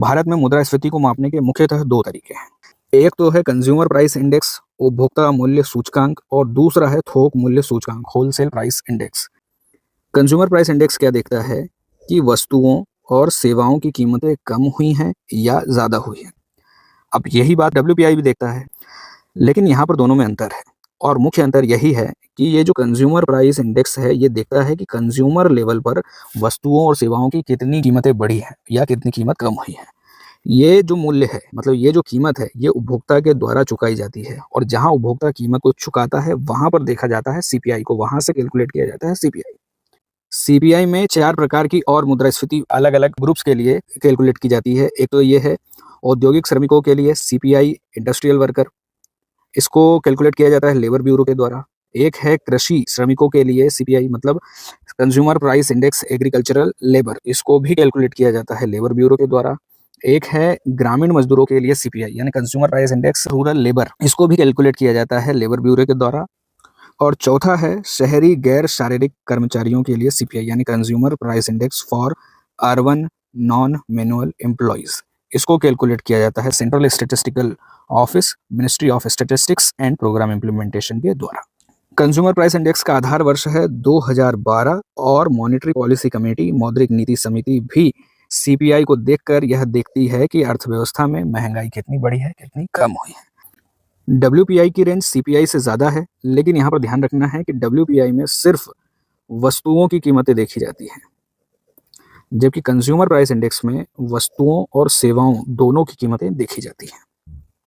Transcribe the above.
भारत में मुद्रास्फीति को मापने के मुख्यतः दो तरीके हैं। एक तो है कंज्यूमर प्राइस इंडेक्स, उपभोक्ता मूल्य सूचकांक, और दूसरा है थोक मूल्य सूचकांक, wholesale price index. Consumer price index क्या देखता है कि वस्तुओं और सेवाओं की कीमतें कम हुई हैं या ज़्यादा हुई हैं। अब यही बात डब्ल्यूपीआई भी देखता है, लेकिन यहाँ पर दोनों में अंतर है, और मुख्य अंतर यही है कि ये जो कंज्यूमर प्राइस इंडेक्स है, ये देखता है कि कंज्यूमर लेवल पर वस्तुओं और सेवाओं की कितनी कीमतें बढ़ी हैं या कितनी कीमत कम हुई है। ये जो मूल्य है, मतलब ये जो कीमत है, ये उपभोक्ता के द्वारा चुकाई जाती है, और जहाँ उपभोक्ता कीमत को चुकाता है वहाँ पर देखा जाता है सीपीआई को, वहाँ से कैलकुलेट किया जाता है सीपीआई। सीपीआई में 4 प्रकार की और मुद्रास्फीति अलग-अलग ग्रुप्स के लिए कैलकुलेट की जाती है। एक तो ये है औद्योगिक श्रमिकों के लिए सीपीआई इंडस्ट्रियल वर्कर, इसको कैलकुलेट किया जाता है लेबर ब्यूरो के द्वारा। एक है कृषि श्रमिकों के लिए सीपीआई, मतलब consumer price index agricultural labour, इसको भी कैलकुलेट किया जाता है लेबर ब्यूरो के द्वारा। एक है ग्रामीण मजदूरों के लिए सीपीआई यानी consumer price index rural labour, इसको भी कैलकुलेट किया जाता है लेबर ब्यूरो के द्वारा। और चौथा है शहरी गैर शारीरिक कर्मचारियों के लिए सीपीआई यानी consumer price index for urban non manual employees, इसको कैलकुलेट किया जाता है central statistical office, ministry of statistics and programme implementation के द्वारा। कंज्यूमर प्राइस इंडेक्स का आधार वर्ष है 2012, और मॉनेटरी पॉलिसी कमेटी, मौद्रिक नीति समिति भी सीपीआई को देखकर यह देखती है कि अर्थव्यवस्था में महंगाई कितनी बढ़ी है, कितनी कम हुई है। डब्ल्यूपीआई की रेंज सीपीआई से ज़्यादा है, लेकिन यहाँ पर ध्यान रखना है कि डब्ल्यूपीआई में सिर्फ वस्तुओं की कीमतें देखी जाती हैं, जबकि कंज्यूमर प्राइस इंडेक्स में वस्तुओं और सेवाओं दोनों की कीमतें देखी जाती हैं।